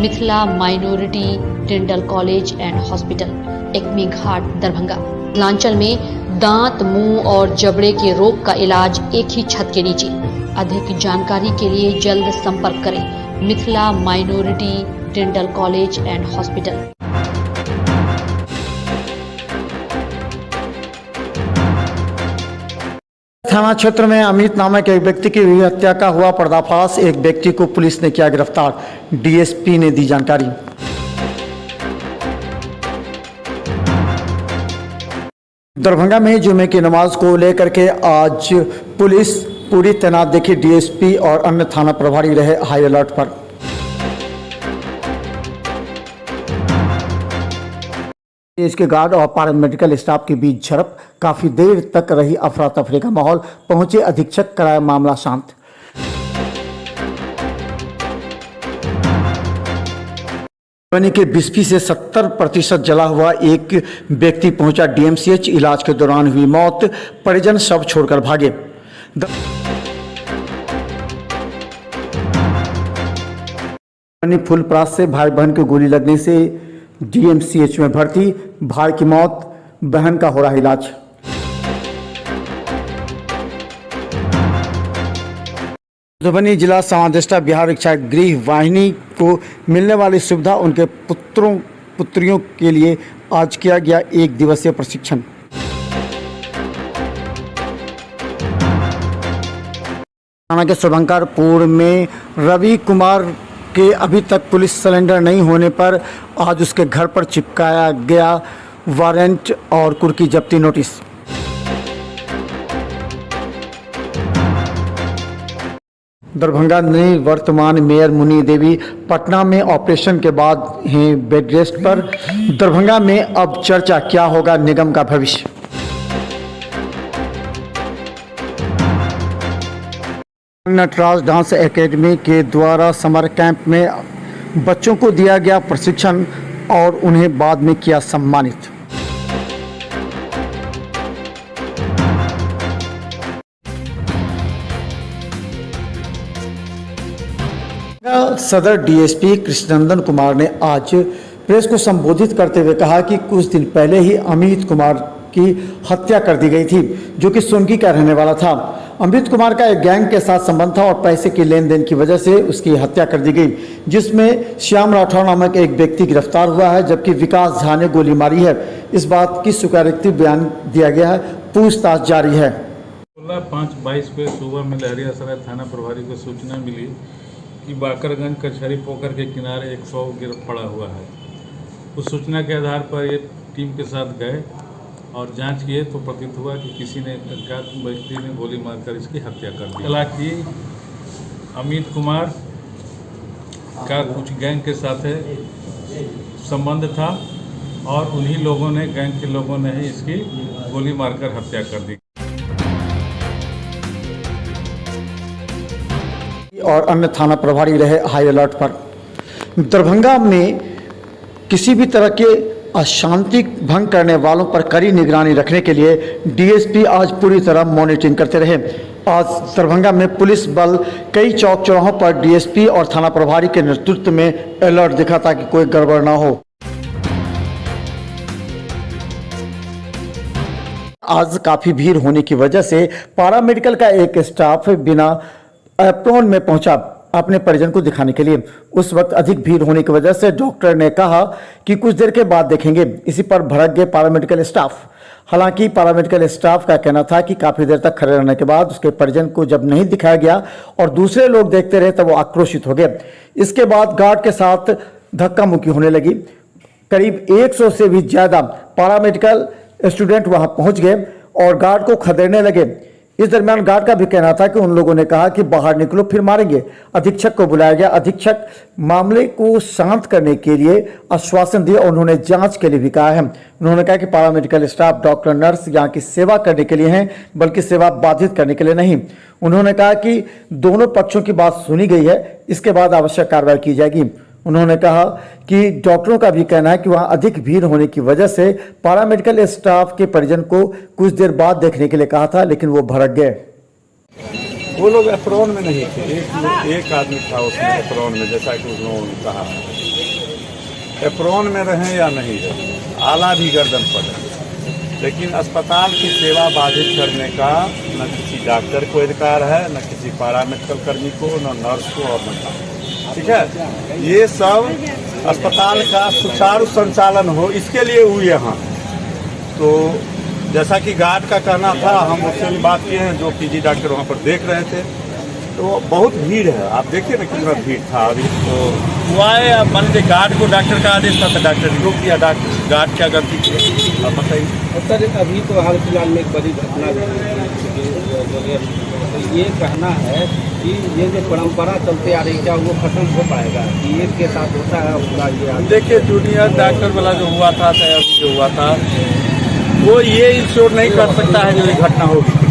Mithila minority dental college and hospital, Ekmi Ghat, Darbhanga. Mithilanchal में दांत, मुंह और जबड़े के रोग का इलाज एक ही छत के नीचे। अधिक जानकारी के लिए जल्द संपर्क करें Mithila minority dental college and hospital. थाना क्षेत्र में अमित नामक एक व्यक्ति की हुई हत्या का हुआ पर्दाफाश। एक व्यक्ति को पुलिस ने किया गिरफ्तार, डीएसपी ने दी जानकारी। दरभंगा में जुमे की नमाज को लेकर के आज पुलिस पूरी तैनात देखी। डीएसपी और अन्य थाना प्रभारी रहे हाई अलर्ट पर। देश के गार्ड और पैरामेडिकल स्टाफ के बीच झड़प, काफी देर तक रही अफरा तफरी का माहौल। पहुंचे अधीक्षक, कराया मामला शांत। बनी के बिस्फी से 70% जला हुआ एक व्यक्ति पहुंचा डीएमसीएच। इलाज के दौरान हुई मौत, परिजन शव छोड़कर भागे। बनी फुलपरास से भाई बहन को गोली लगने से डीएमसीएच में भर्ती, भाई की मौत, बहन का हो रहा इलाज। मधुबनी जिला समादेष्टा बिहार इच्छा गृह वाहिनी को मिलने वाली सुविधा उनके पुत्रों पुत्रियों के लिए आज किया गया 1 दिवसीय प्रशिक्षण। थाना के शुभंकरपुर में रवि कुमार के अभी तक पुलिस सिलेंडर नहीं होने पर आज उसके घर पर चिपकाया गया वारंट और कुर्की जब्ती नोटिस। दरभंगा ने वर्तमान मेयर मुनी देवी पटना में ऑपरेशन के बाद हैं बेड रेस्ट पर। दरभंगा में अब चर्चा, क्या होगा निगम का भविष्य। नटराज डांस एकेडमी के द्वारा समर कैंप में बच्चों को दिया गया प्रशिक्षण और उन्हें बाद में किया सम्मानित। सदर डीएसपी कृष्णनंदन कुमार ने आज प्रेस को संबोधित करते हुए कहा कि कुछ दिन पहले ही अमित कुमार की हत्या कर दी गई थी, जो कि सोनकी का रहने वाला था। अमित कुमार का एक गैंग के साथ संबंध था और पैसे के लेन देन की वजह से उसकी हत्या कर दी गई, जिसमें श्याम राठौर नामक एक व्यक्ति गिरफ्तार हुआ है, जबकि विकास झा ने गोली मारी है। इस बात की स्वीकारोक्ति बयान दिया गया है, पूछताछ जारी है। 16/5/22 को सुबह में लहरियासराय थाना प्रभारी को सूचना मिली कि बाकरगंज कचहरी पोखर के किनारे एक शव पड़ा हुआ है। उस सूचना के आधार पर ये टीम के साथ गए और जांच किए तो प्रतीत हुआ कि किसी ने अज्ञात व्यक्ति ने गोली मारकर इसकी हत्या कर दी। हालांकि अमित कुमार का कुछ गैंग के साथ संबंध था और उन्हीं लोगों ने, गैंग के लोगों ने ही इसकी गोली मारकर हत्या कर दी। और अन्य थाना प्रभारी रहे हाई अलर्ट पर। दरभंगा में किसी भी तरह के अशांति भंग करने वालों पर कड़ी निगरानी रखने के लिए डीएसपी आज पूरी तरह मॉनिटरिंग करते रहे। आज दरभंगा में पुलिस बल कई चौक चौराहों पर डीएसपी और थाना प्रभारी के नेतृत्व में अलर्ट दिखा ताकि कोई गड़बड़ ना हो। आज काफी भीड़ होने की वजह से पैरामेडिकल का एक स्टाफ बिना एप्रॉन में पहुंचा अपने परिजन को दिखाने के लिए। उस वक्त अधिक भीड़ होने की वजह से डॉक्टर ने कहा कि कुछ देर के बाद देखेंगे। इसी पर भड़क गए पैरामेडिकल स्टाफ। हालांकि पैरामेडिकल स्टाफ का कहना था कि काफी देर तक खड़े रहने के बाद उसके परिजन को जब नहीं दिखाया गया और दूसरे लोग देखते रहे तब वो आक्रोशित हो गए। इसके बाद गार्ड के साथ धक्का मुक्की होने लगी। करीब 100 से भी ज्यादा पैरामेडिकल स्टूडेंट वहां पहुंच गए और गार्ड को खदेड़ने लगे। इस दरमियान गार्ड का भी कहना था कि उन लोगों ने कहा कि बाहर निकलो फिर मारेंगे। अधीक्षक को बुलाया गया। अधीक्षक मामले को शांत करने के लिए आश्वासन दिए और उन्होंने जांच के लिए भी कहा है। उन्होंने कहा कि पैरामेडिकल स्टाफ, डॉक्टर, नर्स यहाँ की सेवा करने के लिए हैं, बल्कि सेवा बाधित करने के लिए नहीं। उन्होंने कहा कि दोनों पक्षों की बात सुनी गई है, इसके बाद आवश्यक कार्रवाई की जाएगी। उन्होंने कहा कि डॉक्टरों का भी कहना है कि वहां अधिक भीड़ होने की वजह से पैरामेडिकल स्टाफ के परिजन को कुछ देर बाद देखने के लिए कहा था, लेकिन वो भड़क गए। वो लोग एप्रॉन में नहीं थे, एक आदमी था उसमें एप्रॉन में, जैसा कि उन लोगों ने कहा। एप्रोन में रहें या नहीं रहें, आला भी गर्दन पर है, लेकिन अस्पताल की सेवा बाधित करने का न किसी डॉक्टर को अधिकार है, न किसी पैरामेडिकल कर्मी को, न नर्स को और न डॉक्टर। ठीक है, ये सब अस्पताल का सुचारू संचालन हो इसके लिए हुई यहाँ। तो जैसा कि गार्ड का कहना था, हम उससे भी बात किए हैं, जो पीजी डॉक्टर वहाँ पर देख रहे थे, तो बहुत भीड़ है। आप देखिए ना कितना भीड़ था अभी। तो हुआ है, अब मान लीजिए गार्ड को डॉक्टर का आदेश था तो डॉक्टर ने रोक दिया। गार्ड क्या गलती की, आप बताइए। सर अभी तो हाल फिलहाल में एक बड़ी घटना हुई, तो ये कहना है कि ये जो परंपरा चलते आ रही क्या वो खत्म हो पाएगा कि एक के साथ होता है उसका ये? देखिए जूनियर डॉक्टर वाला जो हुआ था, जो हुआ था, वो ये इंश्योर नहीं कर सकता है जो ये घटना होगी।